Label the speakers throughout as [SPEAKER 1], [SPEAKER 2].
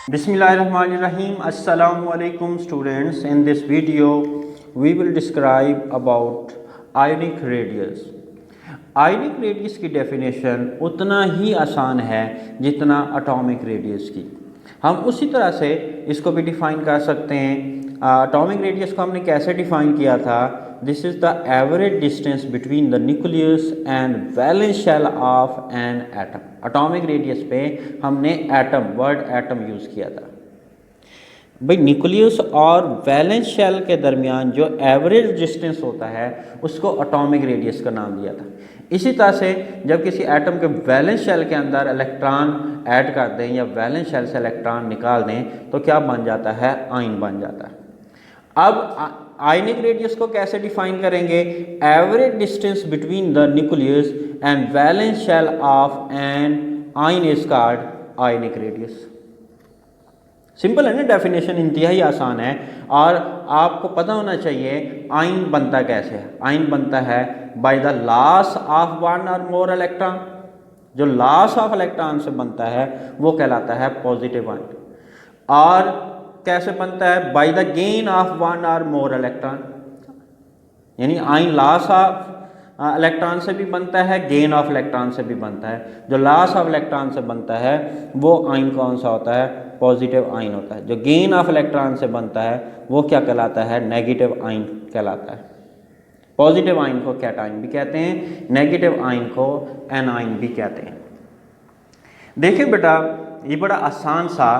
[SPEAKER 1] Bismillahirrahmanirrahim. Assalamu alaikum students. In this video we will describe about ionic radius. Ionic radius की definition उतना ही आसान है जितना atomic radius की। हम उसी तरह से इसको भी डिफ़ाइन कर सकते हैं। एटॉमिक रेडियस को हमने कैसे डिफ़ाइन किया था? This is the average distance between the nucleus and valence shell of an atom. Atomic radius पे हमने एटम वर्ड एटम यूज़ किया था। भाई न्यूक्लियस और वैलेंस शेल के दरमियान जो एवरेज डिस्टेंस होता है उसको एटॉमिक रेडियस का नाम दिया था। इसी तरह से जब किसी एटम के वैलेंस शेल के अंदर इलेक्ट्रॉन ऐड कर दें या वैलेंस शेल से इलेक्ट्रॉन निकाल दें तो क्या बन जाता है? आयन बन जाता है। अब आयनिक रेडियस को कैसे डिफाइन करेंगे? Average distance between the nucleus and valence shell of an ion is called ionic radius. Simple है ना, डेफिनेशन इंतहाई आसान है और आपको पता होना चाहिए आयन बनता कैसे है। आयन बनता है by the loss of one और मोर इलेक्ट्रॉन। जो लॉस ऑफ इलेक्ट्रॉन से बनता है वो कहलाता है पॉजिटिव आयन। और कैसे बनता है? By the gain of one और मोर इलेक्ट्रॉन। यानी आयन लॉस ऑफ इलेक्ट्रॉन से भी बनता है, गेन ऑफ इलेक्ट्रॉन से भी बनता है। जो लॉस ऑफ इलेक्ट्रॉन से बनता है वो आयन कौन सा होता है? पॉजिटिव आयन होता है। जो गेन ऑफ इलेक्ट्रॉन से बनता है वो क्या कहलाता है? नेगेटिव आयन कहलाता है। पॉजिटिव आयन को कैटायन भी कहते हैं, नेगेटिव आयन को एनायन भी कहते हैं। देखिए बेटा, ये बड़ा आसान सा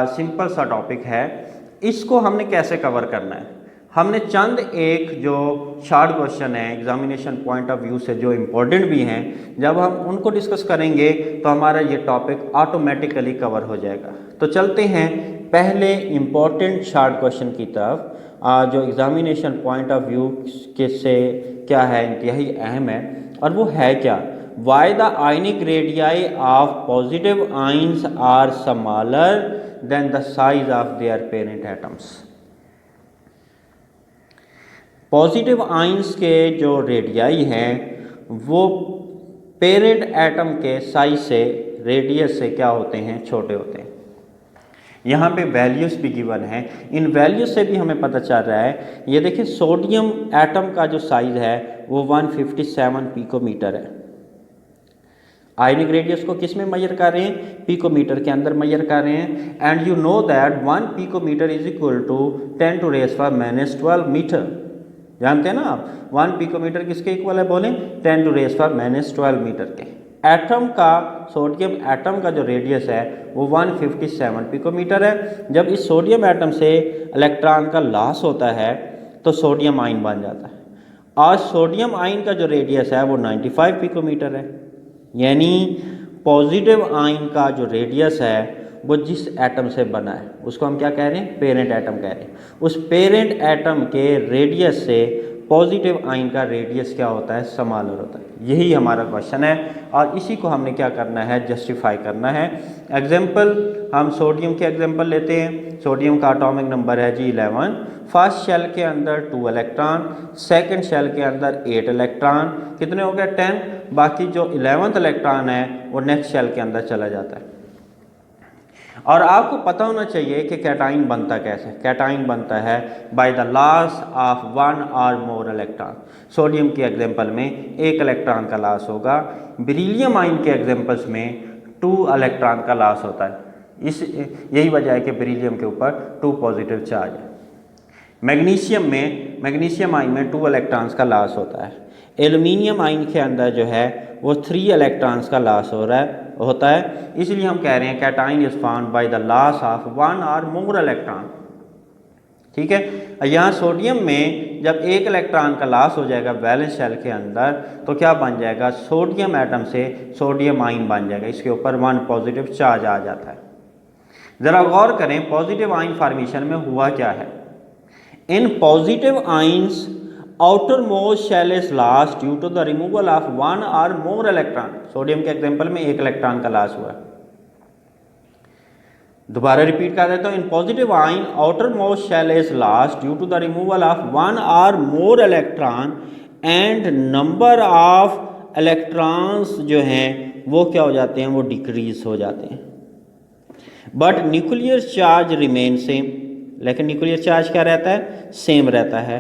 [SPEAKER 1] सिंपल सा टॉपिक है। इसको हमने कैसे कवर करना है? हमने चंद एक जो शॉर्ट क्वेश्चन है एग्जामिनेशन पॉइंट ऑफ व्यू से जो इम्पोर्टेंट भी हैं, जब हम उनको डिस्कस करेंगे तो हमारा ये टॉपिक ऑटोमेटिकली कवर हो जाएगा। तो चलते हैं पहले इम्पोर्टेंट शॉर्ट क्वेश्चन की तरफ, जो एग्जामिनेशन पॉइंट ऑफ व्यू के से क्या है, इंतहाई अहम है। और वो है क्या? Why the ionic radii of positive ions are smaller than the size of their parent atoms. Positive ions के जो रेडियाई हैं वो पेरेंट एटम के साइज से, रेडियस से क्या होते हैं? छोटे होते हैं। यहाँ पे वैल्यूज़ भी गिवन है। इन वैल्यूज से भी हमें पता चल रहा है। ये देखिए, सोडियम एटम का जो साइज है वो 157 पिकोमीटर है। आयनिक रेडियस को किस में मेजर कर रहे हैं? पिकोमीटर के अंदर मेजर कर रहे हैं। And you know that 1 picometre is equal to 10 to raise power -12 metre. जानते हैं ना आप 1 पिकोमीटर किसके इक्वल है? बोलें 10 टू रेज़ पावर -12 मीटर के। एटम का, सोडियम एटम का जो रेडियस है वो 157 पिकोमीटर है। जब इस सोडियम एटम से इलेक्ट्रॉन का लॉस होता है तो सोडियम आयन बन जाता है। और सोडियम आयन का जो रेडियस है वो 95 पिकोमीटर है। यानी पॉजिटिव आयन का जो रेडियस है वो जिस एटम से बना है उसको हम क्या कह रहे हैं? पेरेंट एटम कह रहे हैं। उस पेरेंट एटम के रेडियस से पॉजिटिव आयन का रेडियस क्या होता है? स्मॉलर होता है। यही हमारा क्वेश्चन है और इसी को हमने क्या करना है? जस्टिफाई करना है। एग्जाम्पल, हम सोडियम के एग्जाम्पल लेते हैं। सोडियम का एटॉमिक नंबर है जी 11। फर्स्ट शेल के अंदर 2 इलेक्ट्रॉन, सेकंड शेल के अंदर 8 इलेक्ट्रॉन। कितने हो गए? 10। बाकी जो 11th इलेक्ट्रॉन है वो नेक्स्ट शेल के अंदर चला जाता है। और आपको पता होना चाहिए कि कैटायन बनता कैसे। कैटायन बनता है बाय द लॉस ऑफ 1 और मोर इलेक्ट्रॉन। सोडियम के एग्जांपल में 1 इलेक्ट्रॉन का लॉस होगा। बेरिलियम आयन के एग्जांपल्स में 2 इलेक्ट्रॉन का लॉस होता है। यही वजह है कि बेरिलियम के ऊपर 2 पॉजिटिव चार्ज है। मैग्नीशियम आयन में 2 इलेक्ट्रॉन्स का लॉस होता है। एल्यूमिनियम आयन के अंदर जो है वो 3 इलेक्ट्रॉन्स का लॉस होता है। इसलिए हम कह रहे हैं cation is found by the loss of 1 और मोर इलेक्ट्रॉन। ठीक है। यहाँ सोडियम में जब 1 इलेक्ट्रॉन का लॉस हो जाएगा वैलेंस शेल के अंदर तो क्या बन जाएगा? सोडियम एटम से सोडियम आयन बन जाएगा। इसके ऊपर 1 पॉजिटिव चार्ज आ जाता है। ज़रा गौर करें पॉजिटिव आयन फॉर्मेशन में हुआ क्या है। In positive ions outer most shell is loss due to the removal of 1 और मोर इलेक्ट्रॉन। सोडियम के एग्जांपल में 1 इलेक्ट्रॉन का लॉस हुआ। दोबारा रिपीट कर देता हूँ। In positive ion outer most shell is loss due to the removal of 1 और more electron and number of electrons जो हैं वो क्या हो जाते हैं? वो डिक्रीज हो जाते हैं। But nuclear charge remain same, लेकिन न्यूक्लियर चार्ज क्या रहता है, सेम रहता है।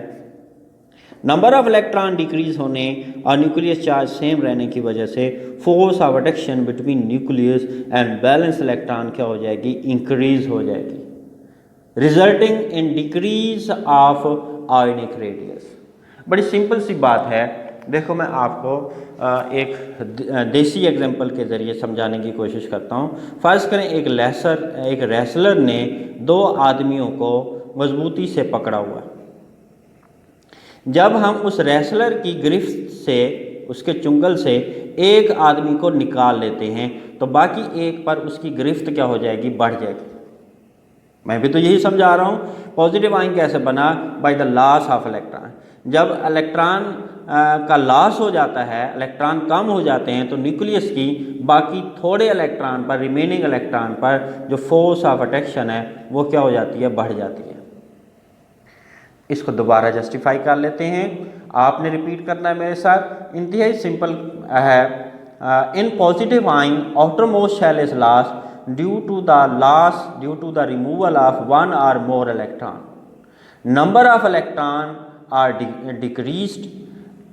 [SPEAKER 1] नंबर ऑफ इलेक्ट्रॉन डिक्रीज होने और न्यूक्लियर चार्ज सेम रहने की वजह से force of attraction between nucleus and balance electron क्या हो जाएगी, इंक्रीज हो जाएगी, resulting in decrease of ionic radius. बड़ी सिंपल सी बात है, देखो मैं आपको एक देसी एग्जांपल के ज़रिए समझाने की कोशिश करता हूँ। फ़र्ज़ करें एक रेसलर ने दो आदमियों को मजबूती से पकड़ा हुआ। जब हम उस रेसलर की गिरफ्त से, उसके चुंगल से एक आदमी को निकाल लेते हैं तो बाकी एक पर उसकी गिरफ्त क्या हो जाएगी, बढ़ जाएगी। मैं भी तो यही समझा रहा हूँ। पॉजिटिव आयन कैसे बना, by the loss of electron. जब इलेक्ट्रॉन का लॉस हो जाता है, इलेक्ट्रॉन कम हो जाते हैं, तो न्यूक्लियस की बाकी थोड़े इलेक्ट्रॉन पर, रिमेनिंग इलेक्ट्रॉन पर जो फोर्स ऑफ अट्रैक्शन है वो क्या हो जाती है, बढ़ जाती है। इसको दोबारा जस्टिफाई कर लेते हैं, आपने रिपीट करना है मेरे साथ। इंतहाई सिंपल है। In positive ion outer most shell is lost due to the removal of one or more electron. Number of electron are decreased,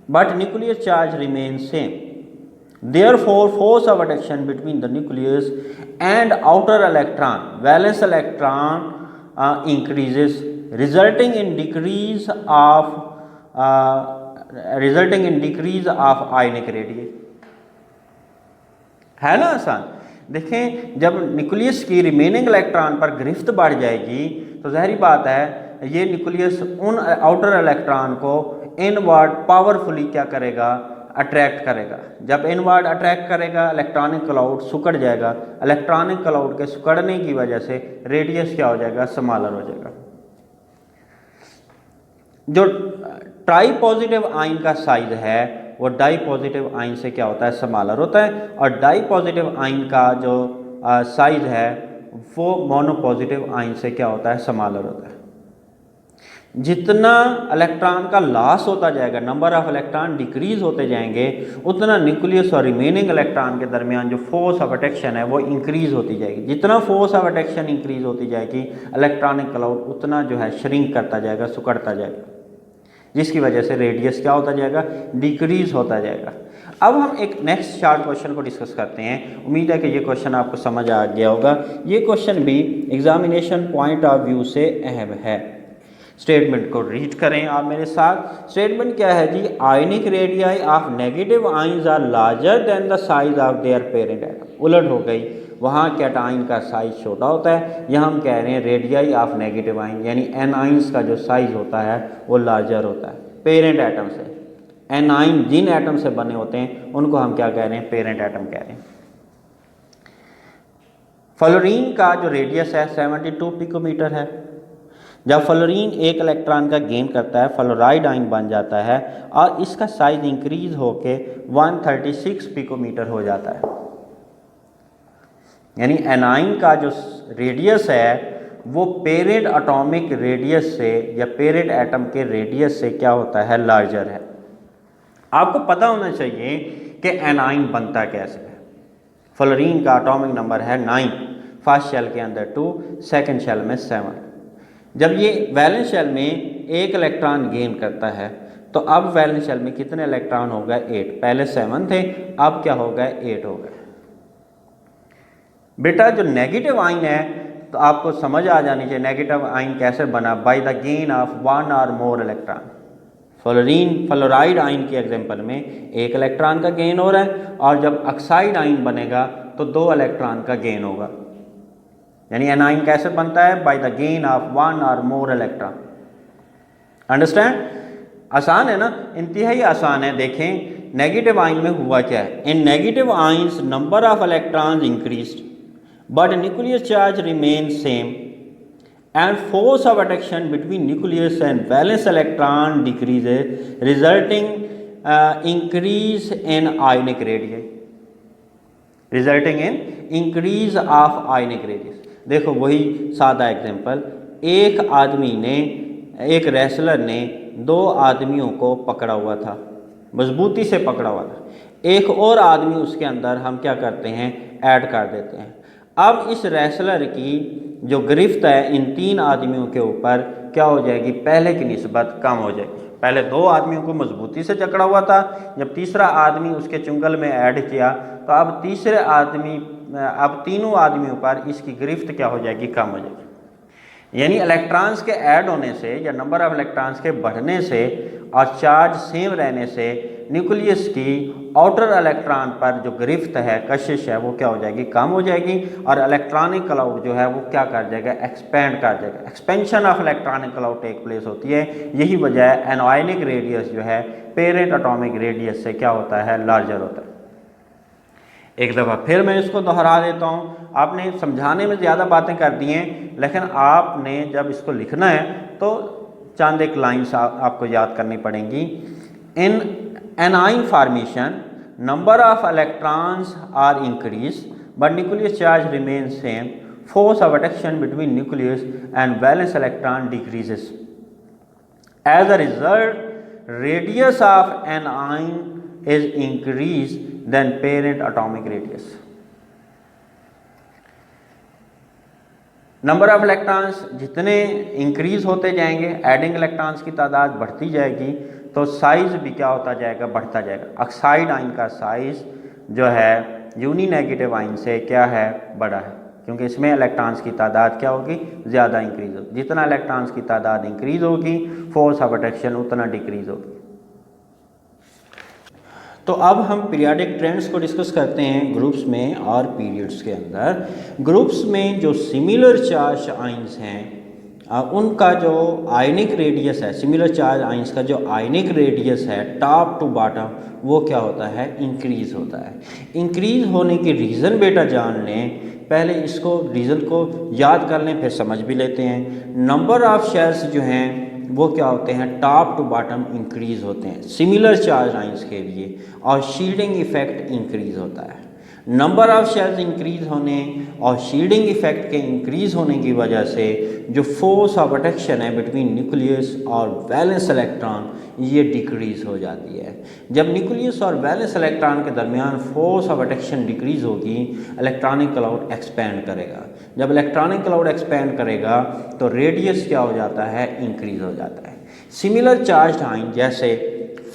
[SPEAKER 1] but nuclear charge remains same. Therefore, force of attraction between the nucleus and outer electron, valence electron, increases, resulting in decrease of ionic radius. है ना आसान। देखें, जब nucleus की remaining electron पर गिरफ्त बढ़ जाएगी तो ज़ाहिर बात है ये न्यूक्लियस उन आउटर इलेक्ट्रॉन को इनवर्ड पावरफुली क्या करेगा, अट्रैक्ट करेगा। जब इनवर्ड अट्रैक्ट करेगा, इलेक्ट्रॉनिक क्लाउड सिकुड़ जाएगा। इलेक्ट्रॉनिक क्लाउड के सिकुड़ने की वजह से रेडियस क्या हो जाएगा, स्मॉलर हो जाएगा। जो ट्राई पॉजिटिव आयन का साइज है वो डाई पॉजिटिव आयन से क्या होता है, स्मॉलर होता है। और डाई पॉजिटिव आयन का जो साइज है वो मोनो पॉजिटिव आयन से क्या होता है, स्मॉलर होता है। जितना इलेक्ट्रॉन का लॉस होता जाएगा, नंबर ऑफ इलेक्ट्रॉन डिक्रीज होते जाएंगे, उतना न्यूक्लियस और रिमेनिंग इलेक्ट्रॉन के दरमियान जो फोर्स ऑफ अट्रैक्शन है वो इंक्रीज होती जाएगी। जितना फोर्स ऑफ अट्रैक्शन इंक्रीज होती जाएगी, इलेक्ट्रॉनिक क्लाउड उतना जो है श्रिंक करता जाएगा, सिकुड़ता जाएगा, जिसकी वजह से रेडियस क्या होता जाएगा, डिक्रीज होता जाएगा। अब हम एक नेक्स्ट शार्ट क्वेश्चन को डिस्कस करते हैं। उम्मीद है कि ये क्वेश्चन आपको समझ आ गया होगा। ये क्वेश्चन भी एग्जामिनेशन पॉइंट ऑफ व्यू से अहम है। स्टेटमेंट को रीड करें आप मेरे साथ। स्टेटमेंट क्या है जी, ionic radii of negative ions are larger than the size of their parent atom. उलट हो गई, वहाँ कैटाइन का साइज छोटा होता है, यहाँ हम कह रहे हैं रेडियाई ऑफ नेगेटिव आयन यानी एनाइंस का जो साइज होता है वो लार्जर होता है पेरेंट एटम से। एनाइन जिन एटम से बने होते हैं उनको हम क्या कह रहे हैं, पेरेंट एटम कह रहे हैं। फ्लोरीन का जो रेडियस है 72 पिकोमीटर है। जब फ्लोरीन एक इलेक्ट्रॉन का गेन करता है, फ्लोराइड आयन बन जाता है और इसका साइज इंक्रीज होके 136 पिकोमीटर हो जाता है। यानी एनाइन का जो रेडियस है वो पेरेंट एटॉमिक रेडियस से या पेरेंट एटम के रेडियस से क्या होता है, लार्जर है। आपको पता होना चाहिए कि एनाइन बनता कैसे है। फ्लोरीन का एटॉमिक नंबर है 9, फर्स्ट शेल के अंदर 2, सेकंड शेल में 7। जब ये वैलेंस शेल में एक इलेक्ट्रॉन गेन करता है तो अब वैलेंस शेल में कितने इलेक्ट्रॉन हो गए, 8। पहले 7 थे, अब क्या हो गए, 8 हो गए। बेटा जो नेगेटिव आयन है तो आपको समझ आ जानी चाहिए नेगेटिव आयन कैसे बना, बाय द गेन ऑफ 1 और मोर इलेक्ट्रॉन। फ्लोराइड आयन के एग्जांपल में एक इलेक्ट्रॉन का गेन हो रहा है और जब ऑक्साइड आयन बनेगा तो 2 इलेक्ट्रॉन का गेन होगा। यानी एनाइन कैसे बनता है, बाय द गेन ऑफ 1 और मोर इलेक्ट्रॉन। अंडरस्टैंड? आसान है ना, इंतहाई आसान है। देखें नेगेटिव आयन में हुआ क्या है। In negative ions number of electrons increased but nuclear charge remains same and force of attraction between nucleus and valence electron decreases, resulting increase in ionic radius, resulting in increase of ionic radius। देखो वही सादा example, एक आदमी ने, एक wrestler ने 2 आदमियों को पकड़ा हुआ था, मजबूती से पकड़ा हुआ था। एक और आदमी उसके अंदर हम क्या करते हैं, ऐड कर देते हैं। अब इस रेसलर की जो गिरफ्त है इन 3 आदमियों के ऊपर क्या हो जाएगी, पहले की निस्बत कम हो जाएगी। पहले 2 आदमियों को मजबूती से जकड़ा हुआ था, जब तीसरा आदमी उसके चुंगल में ऐड किया तो अब तीसरे आदमी, अब तीनों आदमियों पर इसकी गिरफ्त क्या हो जाएगी, कम हो जाएगी। यानी इलेक्ट्रॉन्स के ऐड होने से या नंबर ऑफ इलेक्ट्रॉन्स के बढ़ने से और चार्ज सेम रहने से न्यूक्लियस की आउटर इलेक्ट्रॉन पर जो गिरफ्त है, कशिश है, वो क्या हो जाएगी, कम हो जाएगी और इलेक्ट्रॉनिक क्लाउड जो है वो क्या कर जाएगा, एक्सपेंड कर जाएगा। Expansion of electronic cloud take place होती है। यही वजह है एनआयनिक रेडियस जो है पेरेंट एटॉमिक रेडियस से क्या होता है, लार्जर होता है। एक दफ़ा फिर मैं इसको दोहरा देता हूँ। आपने समझाने में ज़्यादा बातें कर दी हैं, लेकिन आपने जब इसको लिखना है तो चंद एक लाइन्स आपको याद करनी पड़ेंगी। In anion formation number of electrons are increase but nucleus charge remain same, force of attraction between nucleus and valence electron decreases. As a result radius of anion is increased than parent atomic radius. Number of electrons जितने increase होते जाएंगे, adding electrons की तादाद बढ़ती जाएगी, तो size भी क्या होता जाएगा, बढ़ता जाएगा। ऑक्साइड आयन का साइज जो है यूनी नेगेटिव आयन से क्या है, बड़ा है, क्योंकि इसमें इलेक्ट्रॉन्स की तादाद क्या होगी, ज़्यादा इंक्रीज होगी। जितना इलेक्ट्रॉन्स की तादाद इंक्रीज होगी, फोर्स ऑफ अट्रैक्शन उतना डिक्रीज होगी। तो अब हम पीरियाडिक ट्रेंड्स को डिस्कस करते हैं ग्रुप्स में और पीरियड्स के अंदर। ग्रुप्स में जो सिमिलर चार्ज आइंस हैं उनका जो आयनिक रेडियस है, सिमिलर चार्ज आइंस का जो आयनिक रेडियस है टॉप टू बॉटम, वो क्या होता है, इंक्रीज होता है। इंक्रीज होने की रीज़न बेटा जान लें, पहले इसको रीज़न को याद कर लें, फिर समझ भी लेते हैं। नंबर ऑफ शेल्स जो हैं वो क्या होते हैं, टॉप टू बॉटम इंक्रीज होते हैं सिमिलर चार्ज आइंस के लिए, और शील्डिंग इफेक्ट इंक्रीज होता है। नंबर ऑफ शेल्स इंक्रीज होने और शील्डिंग इफेक्ट के इंक्रीज होने की वजह से जो फोर्स ऑफ अट्रैक्शन है बिटवीन न्यूक्लियस और वैलेंस इलेक्ट्रॉन, ये डिक्रीज हो जाती है। जब न्यूक्लियस और वैलेंस इलेक्ट्रॉन के दरमियान फोर्स ऑफ अट्रैक्शन डिक्रीज होगी, इलेक्ट्रॉनिक क्लाउड एक्सपेंड करेगा। जब इलेक्ट्रॉनिक क्लाउड एक्सपेंड करेगा तो रेडियस क्या हो जाता है, इंक्रीज हो जाता है। सिमिलर चार्ज आयन जैसे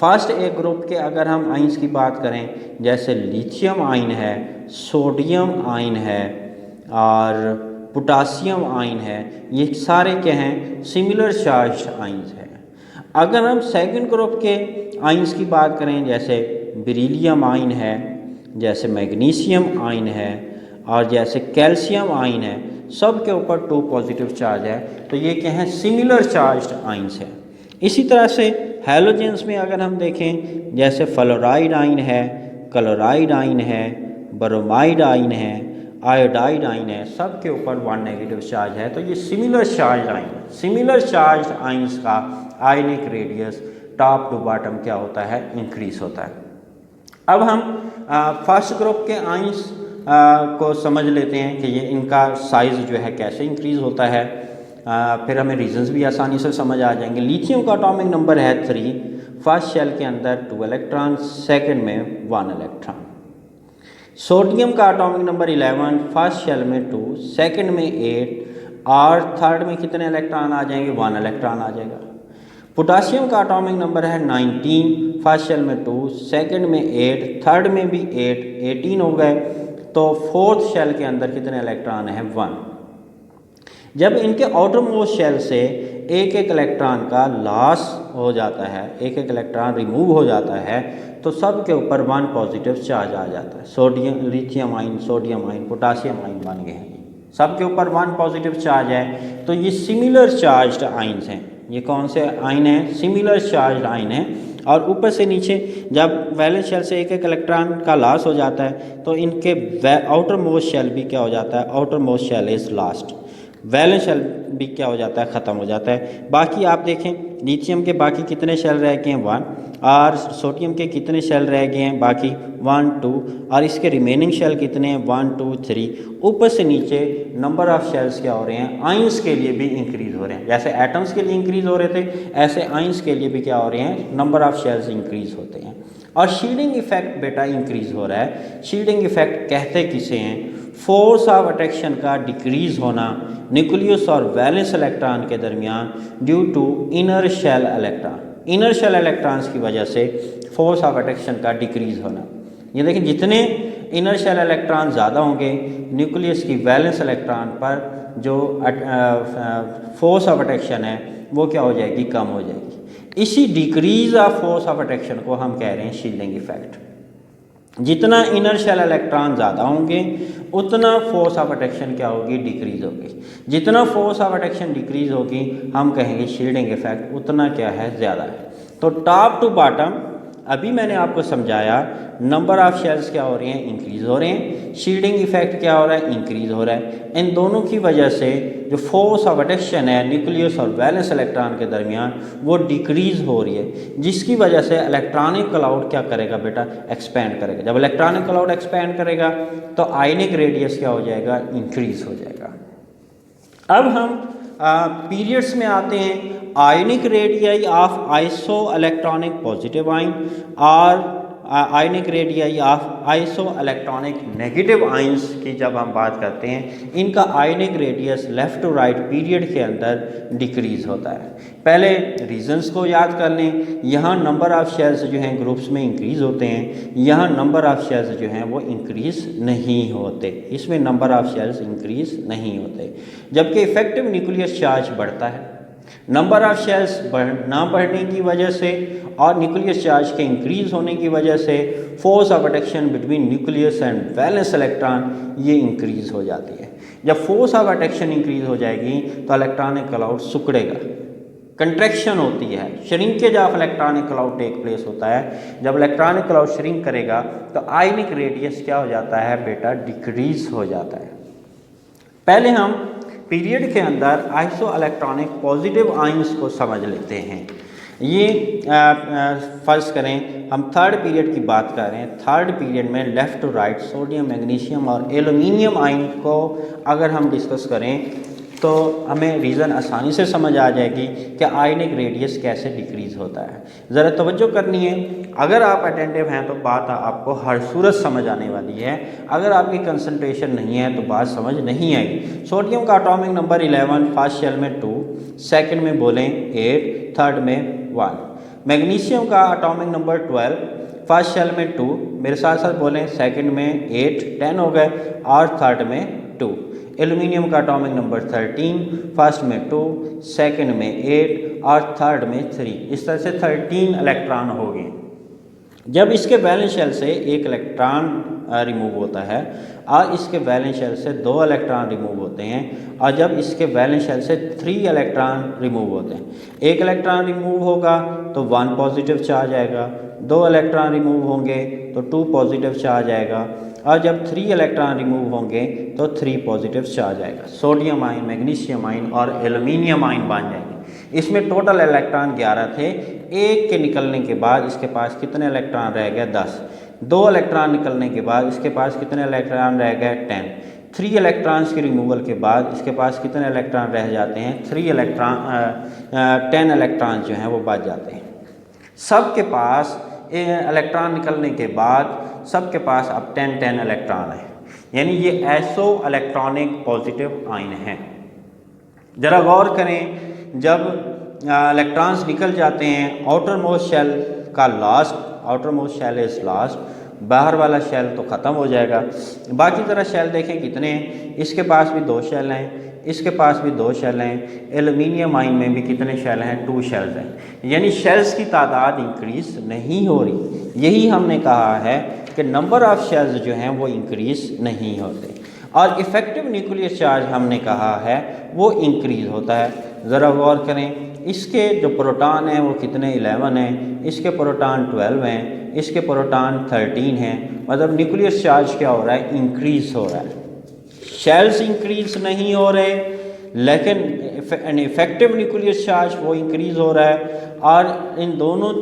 [SPEAKER 1] फर्स्ट ए ग्रुप के अगर हम आइंस की बात करें, जैसे लिथियम आयन है, सोडियम आयन है और पोटासियम आयन है, ये सारे क्या हैं, सिमिलर चार्ज आयंस हैं। अगर हम सेकंड ग्रुप के आयंस की बात करें, जैसे बेरिलियम आयन है, जैसे मैग्नीशियम आयन है और जैसे कैल्शियम आयन है, सब के ऊपर 2 पॉजिटिव चार्ज है, तो ये क्या है, सिमिलर चार्ज्ड आयंस हैं। इसी तरह से हैलोजेंस में अगर हम देखें, जैसे फ्लोराइड आयन है, क्लोराइड आयन है, ब्रोमाइड आयन है, आयोडाइड आयन है, सब के ऊपर 1 नेगेटिव चार्ज है, तो ये similar charge ion. Similar charge ions का ionic radius top to bottom क्या होता है, इंक्रीज होता है। अब हम फर्स्ट ग्रुप के आयंस को समझ लेते हैं कि ये इनका साइज़ जो है कैसे इंक्रीज होता है, फिर हमें रीजंस भी आसानी से समझ आ जाएंगे। लिथियम का एटॉमिक नंबर है 3, फर्स्ट शेल के अंदर 2 इलेक्ट्रॉन, सेकंड में 1 इलेक्ट्रॉन। सोडियम का एटॉमिक नंबर 11, फर्स्ट शेल में 2, सेकंड में 8 और थर्ड में कितने इलेक्ट्रॉन आ जाएंगे, 1 इलेक्ट्रॉन आ जाएगा। पोटासियम का एटॉमिक नंबर है 19, फर्स्ट शेल में 2, सेकंड में 8, थर्ड में भी 8, 18 हो गए। तो फोर्थ शेल के अंदर कितने इलेक्ट्रॉन हैं, 1। जब इनके आउटर मोस्ट शेल से एक एक इलेक्ट्रॉन का लॉस हो जाता है, एक एक इलेक्ट्रॉन रिमूव हो जाता है, तो सब के ऊपर 1 पॉजिटिव चार्ज आ जाता है। Sodium, lithium ion, sodium ion, potassium ion बन गए हैं, सब के ऊपर 1 पॉजिटिव चार्ज है। तो ये सिमिलर चार्ज्ड आयन्स हैं। ये कौन से आयन हैं, सिमिलर चार्ज्ड आयन हैं। और ऊपर से नीचे जब वैलेंस शेल से एक एक इलेक्ट्रॉन का लॉस हो जाता है, तो इनके आउटर मोस्ट शेल भी क्या हो जाता है, outer most shell is lost, valence shell भी क्या हो जाता है, ख़त्म हो जाता है। बाकी आप देखें, लिथियम के बाकी कितने शेल रह गए हैं, 1, और सोडियम के कितने शेल रह गए हैं, बाकी 1, 2, और इसके रिमेनिंग शेल कितने हैं, 1, 2, 3। ऊपर से नीचे नंबर ऑफ शेल्स क्या हो रहे हैं, आयंस के लिए भी इंक्रीज हो रहे हैं। जैसे एटम्स के लिए इंक्रीज हो रहे थे, ऐसे आयंस के लिए भी क्या हो रहे हैं, नंबर ऑफ शेल्स इंक्रीज होते हैं। और शील्डिंग इफेक्ट बेटा इंक्रीज हो रहा है। शील्डिंग इफेक्ट कहते किसे हैं? फोर्स ऑफ अट्रैक्शन का डिक्रीज होना न्यूक्लियस और वैलेंस इलेक्ट्रॉन के दरमियान due to inner shell electron. Inner shell electrons की वजह से फोर्स ऑफ अट्रैक्शन का डिक्रीज होना। ये देखिए, जितने इनर शेल इलेक्ट्रॉन ज़्यादा होंगे न्यूक्लियस की वैलेंस इलेक्ट्रॉन पर जो फोर्स ऑफ अट्रैक्शन है वो क्या हो जाएगी? कम हो जाएगी। इसी decrease of force of attraction को हम कह रहे हैं शील्डिंग इफेक्ट। जितना इनर शेल इलेक्ट्रॉन ज़्यादा होंगे उतना फोर्स ऑफ अट्रैक्शन क्या होगी? डिक्रीज होगी। जितना फोर्स ऑफ अट्रैक्शन डिक्रीज होगी हम कहेंगे शील्डिंग इफेक्ट उतना क्या है? ज़्यादा है। तो टॉप टू बॉटम अभी मैंने आपको समझाया, नंबर ऑफ शेल्स क्या हो रहे हैं? इंक्रीज हो रहे हैं। शील्डिंग इफेक्ट क्या हो रहा है? इंक्रीज हो रहा है। इन दोनों की वजह से जो फोर्स ऑफ अट्रैक्शन है न्यूक्लियस और वैलेंस इलेक्ट्रॉन के दरमियान वो डिक्रीज हो रही है, जिसकी वजह से इलेक्ट्रॉनिक क्लाउड क्या करेगा बेटा? एक्सपेंड करेगा। जब इलेक्ट्रॉनिक क्लाउड एक्सपेंड करेगा तो आयनिक रेडियस क्या हो जाएगा? इंक्रीज हो जाएगा। अब हम पीरियड्स में आते हैं। Ionic radii of isoelectronic positive ion और ionic radii of isoelectronic negative ions की जब हम बात करते हैं, इनका ionic radius left to right period के अंदर डिक्रीज़ होता है। पहले रीजंस को याद कर लें। यहाँ नंबर ऑफ़ शेल्स जो हैं ग्रुप्स में इंक्रीज़ होते हैं, यहाँ नंबर ऑफ़ शेल्स जो हैं वो इंक्रीज़ नहीं होते। इसमें नंबर ऑफ़ शेल्स इंक्रीज़ नहीं होते, जबकि इफेक्टिव न्यूक्लियर चार्ज बढ़ता है। नंबर ऑफ़ शेल्स ना बढ़ने की वजह से और न्यूक्लियस चार्ज के इंक्रीज़ होने की वजह से force of attraction between nucleus and valence electron ये इंक्रीज़ हो जाती है। जब फोर्स ऑफ अट्रैक्शन इंक्रीज़ हो जाएगी तो इलेक्ट्रॉनिक क्लाउड सिकुड़ेगा, कंट्रैक्शन होती है, shrinkage of electronic cloud take place होता है। जब इलेक्ट्रॉनिक क्लाउड श्रिंक करेगा तो आयनिक रेडियस क्या हो जाता है बेटा? डिक्रीज़ हो जाता है। पहले हम पीरियड के अंदर आइसो इलेक्ट्रॉनिक पॉजिटिव आयंस को समझ लेते हैं। ये फ़र्ज़ करें हम थर्ड पीरियड की बात कर रहे हैं। थर्ड पीरियड में left to right sodium, magnesium और एल्युमिनियम आयन को अगर हम डिस्कस करें तो हमें रीज़न आसानी से समझ आ जाएगी कि आयनिक रेडियस कैसे डिक्रीज़ होता है। ज़रा तवज्जो करनी है। अगर आप अटेंटिव हैं तो बात आपको हर सूरत समझ आने वाली है। अगर आपकी कंसंट्रेशन नहीं है तो बात समझ नहीं आएगी। सोडियम का एटॉमिक नंबर 11, फर्स्ट शेल में 2, सेकंड में बोलें 8, थर्ड में 1। मैग्नीशियम का एटॉमिक नंबर 12, फर्स्ट शेल में 2, मेरे साथ साथ बोलें सेकंड में 8, 10 हो गए और थर्ड में 2। एल्युमिनियम का एटॉमिक नंबर 13, फर्स्ट में 2, सेकंड में 8 और थर्ड में 3। इस तरह से 13 इलेक्ट्रॉन हो गए। जब इसके वैलेंस शेल से एक इलेक्ट्रॉन रिमूव होता है और इसके वैलेंस शेल से 2 इलेक्ट्रॉन रिमूव होते हैं, और जब इसके वैलेंस शेल से 3 इलेक्ट्रॉन रिमूव होते हैं, एक इलेक्ट्रॉन रिमूव होगा तो 1 पॉजिटिव चार्ज आएगा, 2 इलेक्ट्रॉन रिमूव होंगे तो 2 पॉजिटिव चार्ज आएगा, और जब 3 इलेक्ट्रॉन रिमूव होंगे तो 3 पॉजिटिव चार्ज आएगा। सोडियम आयन, मैग्नीशियम आयन और एल्युमिनियम आयन बन जाएंगे। इसमें टोटल इलेक्ट्रॉन 11 थे। एक के निकलने के बाद इसके पास कितने इलेक्ट्रॉन रह गए? 10। 2 इलेक्ट्रॉन निकलने के बाद इसके पास कितने इलेक्ट्रॉन रह गए? 10। 3 इलेक्ट्रॉन्स के रिमूवल के बाद इसके पास कितने इलेक्ट्रॉन रह जाते हैं? 10 इलेक्ट्रॉन जो हैं वो बच जाते हैं। सबके पास इलेक्ट्रॉन निकलने के बाद सबके पास अब 10 इलेक्ट्रॉन है, यानी ये आइसो इलेक्ट्रॉनिक पॉजिटिव आयन है। ज़रा गौर करें, जब इलेक्ट्रॉन्स निकल जाते हैं, आउटर मोस्ट शेल का lost, outer most shell is lost, बाहर वाला शेल तो ख़त्म हो जाएगा। बाकी ज़रा शेल देखें कितने हैं। इसके पास भी 2 शेल हैं, इसके पास भी 2 शेल हैं। एल्युमिनियम आयन में भी कितने शेल हैं? 2 शेल्स हैं। यानी शेल्स की तादाद इंक्रीज़ नहीं हो रही। यही हमने कहा है कि नंबर ऑफ़ शेल्स जो हैं वो इंक्रीज़ नहीं होते, और इफ़ेक्टिव न्यूक्लियर चार्ज हमने कहा है वो इंक्रीज़ होता है। ज़रा गौर करें, इसके जो प्रोटॉन हैं वो कितने? 11 हैं, इसके प्रोटॉन 12 हैं, इसके प्रोटॉन 13 हैं। मतलब न्यूक्लियर चार्ज क्या हो रहा है? इंक्रीज़ हो रहा है। शेल्स इंक्रीज़ नहीं हो रहे, लेकिन इफेक्टिव न्यूक्लियर चार्ज वो इंक्रीज़ हो रहा है। और इन दोनों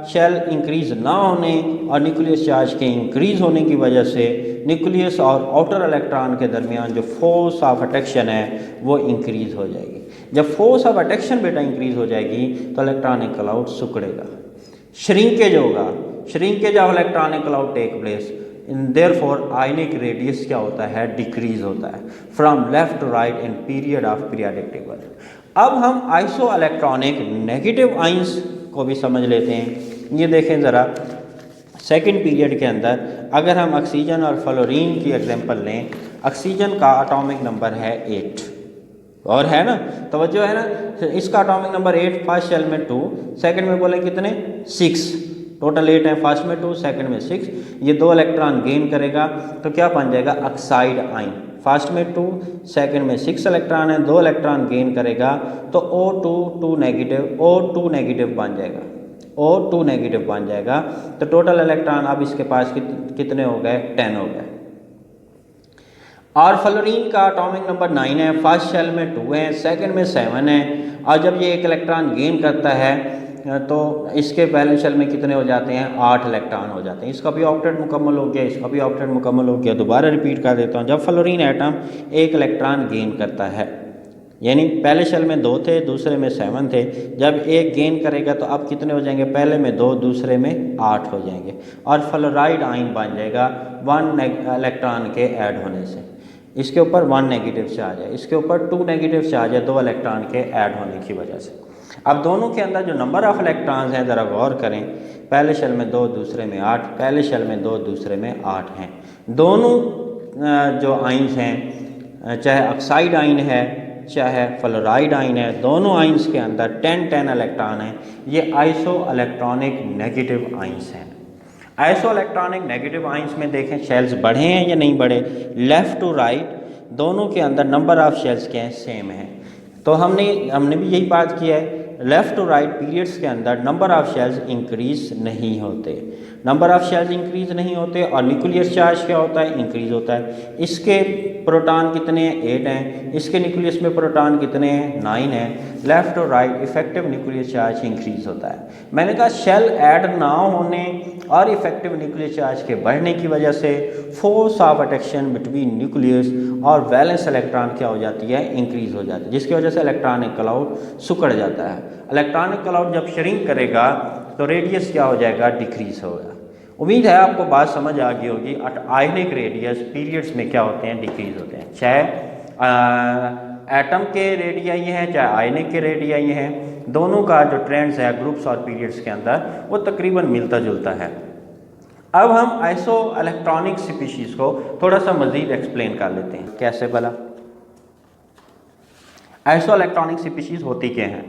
[SPEAKER 1] शेल इंक्रीज़ ना होने और न्यूक्लियर चार्ज के इंक्रीज़ होने की वजह से न्यूक्लियस और आउटर इलेक्ट्रॉन के दरमियान जो फोर्स ऑफ अट्रैक्शन है वो इंक्रीज़ हो जाएगी। जब फोर्स ऑफ अट्रैक्शन बेटा इंक्रीज़ हो जाएगी तो इलेक्ट्रॉनिक क्लाउड सिकुड़ेगा, श्रिंकेज होगा। Shrinkage of electronic cloud take place, therefore ionic radius क्या होता है, डिक्रीज होता है from left to right in period of periodic table. अब हम आइसो इलेक्ट्रॉनिक नेगेटिव आइंस को भी समझ लेते हैं। ये देखें ज़रा, सेकंड पीरियड के अंदर अगर हम ऑक्सीजन और फ्लोरीन की एग्जांपल लें, ऑक्सीजन का एटॉमिक नंबर है 8 और है ना, तवज्जो है ना, इसका एटॉमिक नंबर 8, फर्स्ट शेल में 2, सेकंड में बोले कितने 6, टोटल 8 है, फर्स्ट में 2 सेकंड में 6, ये 2 इलेक्ट्रॉन गेन करेगा तो क्या बन जाएगा ऑक्साइड आइन। फर्स्ट में 2 सेकंड में 6 इलेक्ट्रॉन है, 2 इलेक्ट्रॉन गेन करेगा तो O2 नेगेटिव, O2 नेगेटिव बन जाएगा, O2 नेगेटिव बन जाएगा। तो टोटल इलेक्ट्रॉन अब इसके पास कितने हो गए, 10 हो गए। और फ्लोरीन का एटॉमिक नंबर 9 है, फर्स्ट शेल में 2 है, सेकंड में 7 है, और जब ये एक इलेक्ट्रॉन गेन करता है तो इसके पहले शेल में कितने हो जाते हैं, 8 इलेक्ट्रॉन हो जाते हैं। इसका भी ऑक्टेट मुकम्मल हो गया, इसका भी ऑक्टेट मुकम्मल हो गया। दोबारा रिपीट कर देता हूँ, जब फ्लोरीन एटम एक इलेक्ट्रॉन गेन करता है, यानी पहले शेल में 2 थे, दूसरे में 7 थे, जब एक गेन करेगा तो अब कितने हो जाएंगे, पहले में 2 दूसरे में 8 हो जाएंगे, और फ्लोराइड आइन बन जाएगा 1 इलेक्ट्रॉन के ऐड होने से। इसके ऊपर 1 नेगेटिव चार्ज है, इसके ऊपर 2 नेगेटिव चार्ज है 2 इलेक्ट्रॉन के ऐड होने की वजह से। अब दोनों के अंदर जो नंबर ऑफ इलेक्ट्रॉन्स हैं ज़रा गौर करें, पहले शेल में 2 दूसरे में 8, पहले शेल में 2 दूसरे में 8 हैं। दोनों जो आइंस हैं, चाहे ऑक्साइड आइन है चाहे फ्लोराइड आइन है, दोनों आइंस के अंदर 10 इलेक्ट्रॉन हैं। ये आइसो इलेक्ट्रॉनिक नेगेटिव आइंस हैं। आइसो इलेक्ट्रॉनिक नेगेटिव आइंस में देखें शेल्स बढ़े हैं या नहीं बढ़े, लेफ़्ट टू राइट दोनों के अंदर नंबर ऑफ शेल्स क्या हैं, सेम है। तो हमने भी यही बात की है, लेफ़्ट टू राइट पीरियड्स के अंदर नंबर ऑफ शेल्स इंक्रीज नहीं होते, नंबर ऑफ शेल्स इंक्रीज नहीं होते, और न्यूक्लियर चार्ज क्या होता है, इंक्रीज होता है। इसके प्रोटॉन कितने हैं, 8 हैं, इसके न्यूक्लियस में प्रोटॉन कितने हैं, 9 हैं। Left to right effective nuclear charge increase होता है। मैंने कहा शेल ऐड ना होने और इफेक्टिव न्यूक्लियर चार्ज के बढ़ने की वजह से force of attraction between nucleus और वैलेंस इलेक्ट्रॉन क्या हो जाती है, इंक्रीज हो जाती है, जिसकी वजह से इलेक्ट्रॉनिक क्लाउड सिकुड़ जाता है। इलेक्ट्रॉनिक क्लाउड जब श्रिंक करेगा तो रेडियस क्या हो जाएगा, डिक्रीज होगा। उम्मीद है आपको बात समझ आ गई होगी। आयनिक रेडियस पीरियड्स में क्या होते हैं, डिक्रीज होते हैं, चाहे एटम के रेडियाई हैं चाहे आयनिक के रेडियाई हैं, दोनों का जो ट्रेंड्स है ग्रुप्स और पीरियड्स के अंदर वो तकरीबन मिलता जुलता है। अब हम आइसो इलेक्ट्रॉनिक स्पीशीज़ को थोड़ा सा मज़ीद एक्सप्लेन कर लेते हैं। कैसे भला आइसो इलेक्ट्रॉनिक स्पीशीज़ होती क्या हैं?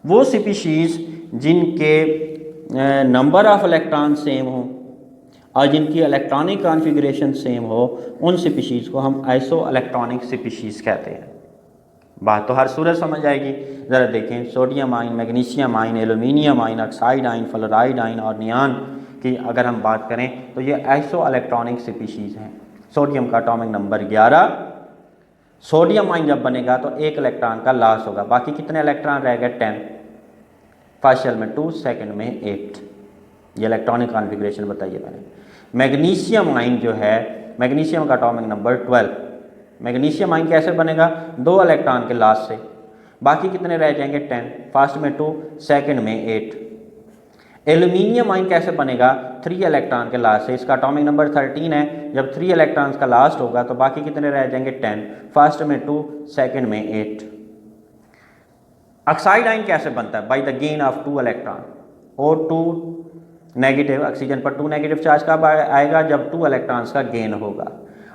[SPEAKER 1] वो स्पीशीज़ जिनके नंबर ऑफ इलेक्ट्रॉन सेम हो और जिनकी इलेक्ट्रॉनिक कॉन्फ़िगरेशन सेम हो, उन स्पीशीज़ को हम आइसो इलेक्ट्रॉनिक स्पीशीज़ कहते हैं। बात तो हर सूरत समझ आएगी। ज़रा देखें, सोडियम आइन, मैग्नीशियम आइन, एल्यूमिनियम आइन, ऑक्साइड आइन, फ्लोराइड आइन और नियान की अगर हम बात करें तो ये आइसो इलेक्ट्रॉनिक स्पीशीज़ हैं। सोडियम का एटॉमिक नंबर 11, सोडियम आइन जब बनेगा तो 1 इलेक्ट्रॉन का लॉस होगा, बाकी कितने इलेक्ट्रॉन रह गए, 10, फर्स्ट शेल में 2 सेकंड में 8। ये इलेक्ट्रॉनिक कॉन्फ़िगरेशन बताइए मैंने। मैग्नीशियम आइन जो है, मैग्नीशियम का एटॉमिक नंबर 12, मैग्नीशियम आइन कैसे बनेगा, 2 इलेक्ट्रॉन के लास्ट से, बाकी कितने रह जाएंगे, 10, फर्स्ट में 2 सेकंड में 8। एल्यूमिनियम आइन कैसे बनेगा, 3 इलेक्ट्रॉन के लास्ट से, इसका एटॉमिक नंबर 13 है, जब 3 इलेक्ट्रॉन्स का लास्ट होगा तो बाकी कितने रह जाएंगे, 10, फर्स्ट में 2 सेकंड में 8। ऑक्साइड आइन कैसे बनता है, by the gain of 2 electron, O2 negative, oxygen पर 2 नेगेटिव चार्ज कब आएगा, जब 2 इलेक्ट्रॉन्स का गेन होगा।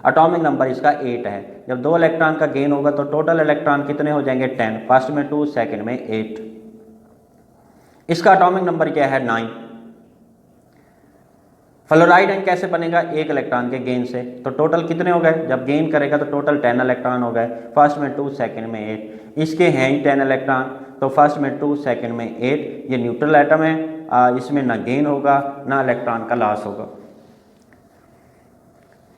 [SPEAKER 1] एटॉमिक नंबर इसका 8 है, जब 2 इलेक्ट्रॉन का गेन होगा तो टोटल इलेक्ट्रॉन कितने हो जाएंगे, 10, फर्स्ट में 2 सेकंड में 8। इसका एटॉमिक नंबर क्या है, 9। फ्लोराइड आइन कैसे बनेगा, 1 इलेक्ट्रॉन के गेन से, तो टोटल कितने हो गए, जब गेन करेगा तो टोटल 10 इलेक्ट्रॉन हो गए, फर्स्ट में 2 सेकंड में 8। इसके हैं ही 10 इलेक्ट्रॉन, तो फर्स्ट में 2 सेकंड में 8। ये न्यूट्रल एटम है, इसमें ना गेन होगा ना इलेक्ट्रॉन का लॉस होगा।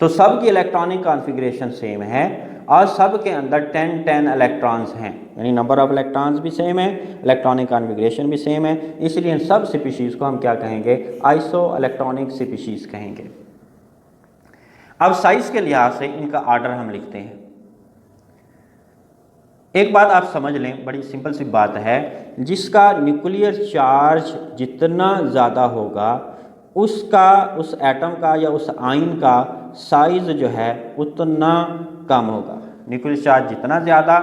[SPEAKER 1] तो सब की इलेक्ट्रॉनिक कॉन्फ़िगरेशन सेम है और सब के अंदर 10 इलेक्ट्रॉन्स हैं, यानी नंबर ऑफ इलेक्ट्रॉन्स भी सेम है, इलेक्ट्रॉनिक कॉन्फ़िगरेशन भी सेम है, इसलिए इन सब स्पीशीज़ को हम क्या कहेंगे, आइसो इलेक्ट्रॉनिक स्पीशीज़ कहेंगे। अब साइज़ के लिहाज से इनका आर्डर हम लिखते हैं। एक बात आप समझ लें, बड़ी सिंपल सी बात है, जिसका न्यूक्लियर चार्ज जितना ज़्यादा होगा उसका, उस एटम का या उस आयन का साइज़ जो है उतना कम होगा। न्यूक्लियर चार्ज जितना ज़्यादा,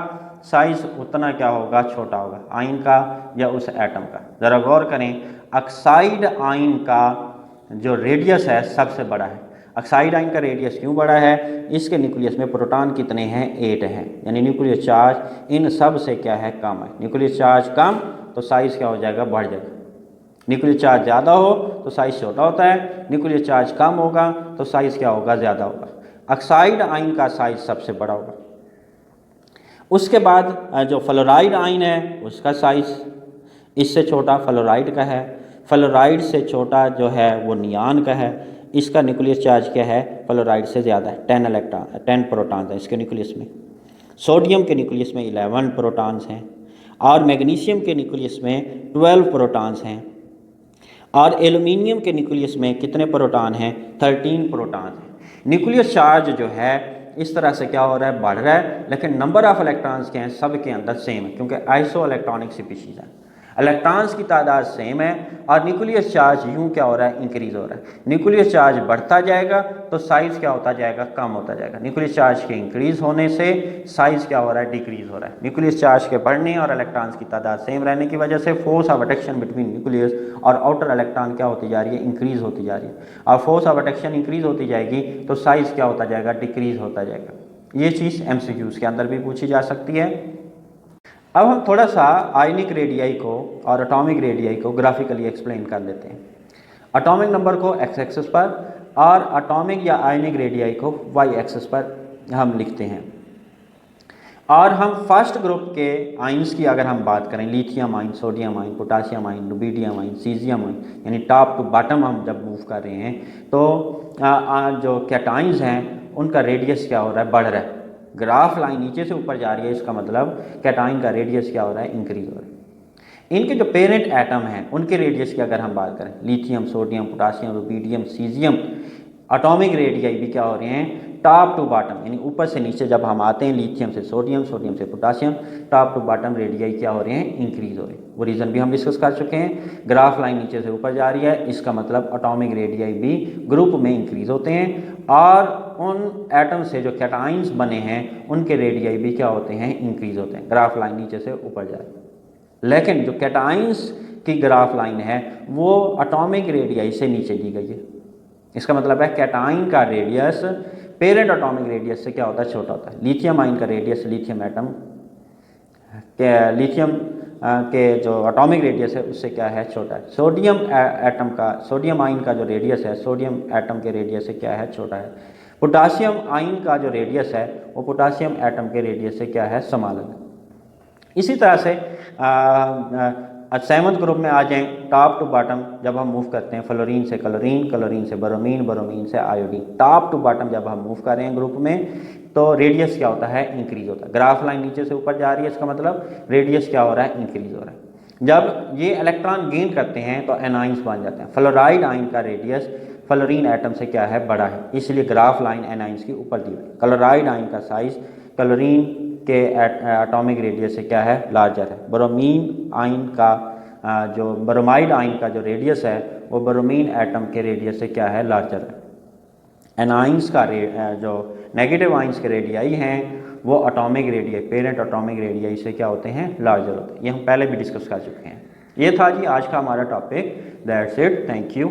[SPEAKER 1] साइज़ उतना क्या होगा, छोटा होगा, आयन का या उस एटम का। ज़रा गौर करें, ऑक्साइड आयन का जो रेडियस है सबसे बड़ा है। ऑक्साइड आयन का रेडियस क्यों बड़ा है? इसके न्यूक्लियस में प्रोटॉन कितने हैं? 8 हैं, यानी न्यूक्लियर चार्ज इन सब से क्या है, कम है। न्यूक्लियर चार्ज कम तो साइज़ क्या हो जाएगा, बढ़ जाएगा। न्यूक्लियर चार्ज ज़्यादा हो तो साइज़ छोटा होता है, न्यूक्लियर चार्ज कम होगा तो साइज़ क्या होगा, ज़्यादा होगा। ऑक्साइड आयन का साइज़ सबसे बड़ा होगा। उसके बाद जो फ्लोराइड आयन है उसका साइज़ इससे छोटा फ्लोराइड का है। फ्लोराइड से छोटा जो है वो नियान का है। इसका न्यूक्लियर चार्ज क्या है, फ्लोराइड से ज़्यादा है, 10 प्रोटॉन्स हैं इसके न्यूक्लियस में। सोडियम के न्यूक्लियस में 11 प्रोटॉन्स हैं और मैग्नीशियम के न्यूक्लियस में 12 प्रोटॉन्स हैं और एल्युमिनियम के न्यूक्लियस में कितने प्रोटॉन हैं, 13 प्रोटॉन हैं। न्यूक्लियर चार्ज जो है इस तरह से क्या हो रहा है, बढ़ रहा है, लेकिन नंबर ऑफ इलेक्ट्रॉन्स के हैं सब के अंदर सेम है, क्योंकि आइसो इलेक्ट्रॉनिक स्पीशीज़ है। इलेक्ट्रॉन्स की तादाद सेम है और न्यूक्लियर चार्ज यूँ क्या हो रहा है, इंक्रीज़ हो रहा है। न्यूक्लियर चार्ज बढ़ता जाएगा तो साइज़ क्या होता जाएगा, कम होता जाएगा। न्यूक्लियर चार्ज के इंक्रीज़ होने से साइज़ क्या हो रहा है, डिक्रीज़ हो रहा है। न्यूक्लियर चार्ज के बढ़ने और इलेक्ट्रॉन्स की तादाद सेम रहने की वजह से force of attraction between nucleus और आउटर इलेक्ट्रॉन क्या होती जा रही है, इंक्रीज़ होती जा रही है। और फोर्स ऑफ अट्रैक्शन इंक्रीज़ होती जाएगी तो साइज़ क्या होता जाएगा, डिक्रीज़ होता जाएगा। ये चीज़ MCQs के अंदर भी पूछी जा सकती है। अब हम थोड़ा सा आयनिक रेडियाई को और एटॉमिक रेडियाई को ग्राफिकली एक्सप्लेन कर लेते हैं। एटॉमिक नंबर को x एक्सिस पर और एटॉमिक या आयनिक रेडियाई को y एक्सिस पर हम लिखते हैं। और हम फर्स्ट ग्रुप के आयंस की अगर हम बात करें, lithium ion, sodium ion, potassium ion, rubidium ion, caesium ion, यानी टॉप टू बॉटम हम जब मूव कर रहे हैं तो जो कैटाइंस हैं उनका रेडियस क्या हो रहा है, बढ़ रहा है। ग्राफ लाइन नीचे से ऊपर जा रही है, इसका मतलब कैटाइन का रेडियस क्या हो रहा है, इंक्रीज हो रहा है। इनके जो पेरेंट एटम हैं उनके रेडियस की अगर हम बात करें, lithium, sodium, potassium, rubidium, caesium, atomic radii भी क्या हो रहे हैं, टॉप टू बॉटम, यानी ऊपर से नीचे जब हम आते हैं, लिथियम से सोडियम, सोडियम से potassium, top to bottom radii क्या हो रहे हैं, इंक्रीज हो रहे हैं। वो रीज़न भी हम डिस्कस कर चुके हैं। ग्राफ लाइन नीचे से ऊपर जा रही है, इसका मतलब एटॉमिक रेडियाई भी ग्रुप में इंक्रीज होते हैं और उन एटम से जो कैटाइंस बने हैं उनके रेडियाई भी क्या होते हैं, इंक्रीज होते हैं। ग्राफ लाइन नीचे से ऊपर जा रही है, लेकिन जो कैटाइंस की ग्राफ लाइन है वो एटॉमिक रेडियाई से नीचे दी गई है। इसका मतलब है कैटाइन का रेडियस पेरेंट एटॉमिक रेडियस से क्या होता है, छोटा होता है। लिथियम आयन का रेडियस, लिथियम एटम के लिथियम के जो एटॉमिक रेडियस है उससे क्या है, छोटा है। सोडियम एटम का, सोडियम आयन का जो रेडियस है सोडियम एटम के रेडियस से क्या है, छोटा है। पोटाशियम आयन का जो रेडियस है वो पोटाशियम एटम के रेडियस से क्या है, समालग है। इसी तरह से 7th ग्रुप में आ जाएं, टॉप टू बॉटम जब हम मूव करते हैं, फ्लोरीन से क्लोरीन, क्लोरीन से ब्रोमीन, ब्रोमीन से आयोडीन, टॉप टू बॉटम जब हम मूव कर रहे हैं ग्रुप में तो रेडियस क्या होता है, इंक्रीज होता है। ग्राफ लाइन नीचे से ऊपर जा रही है, इसका मतलब रेडियस क्या हो रहा है, इंक्रीज हो रहा है। जब ये इलेक्ट्रॉन गेन करते हैं तो एनाइंस बन जाते हैं। फ्लोराइड आयन का रेडियस फ्लोरीन एटम से क्या है, बड़ा है, इसलिए ग्राफ लाइन एनाइंस की ऊपर दी हुई। क्लोराइड आयन का साइज क्लोरीन के एटॉमिक रेडियस से क्या है, लार्जर है। ब्रोमीन आयन का जो ब्रोमाइड आयन का जो रेडियस है वो ब्रोमीन एटम के रेडियस से क्या है, लार्जर है। एनाइंस का जो नेगेटिव आयंस के रेडियाई हैं वो atomic radii, parent atomic radii से क्या होते हैं, लार्जर होते हैं। ये हम पहले भी डिस्कस कर चुके हैं। ये था जी आज का हमारा topic. That's it, thank you.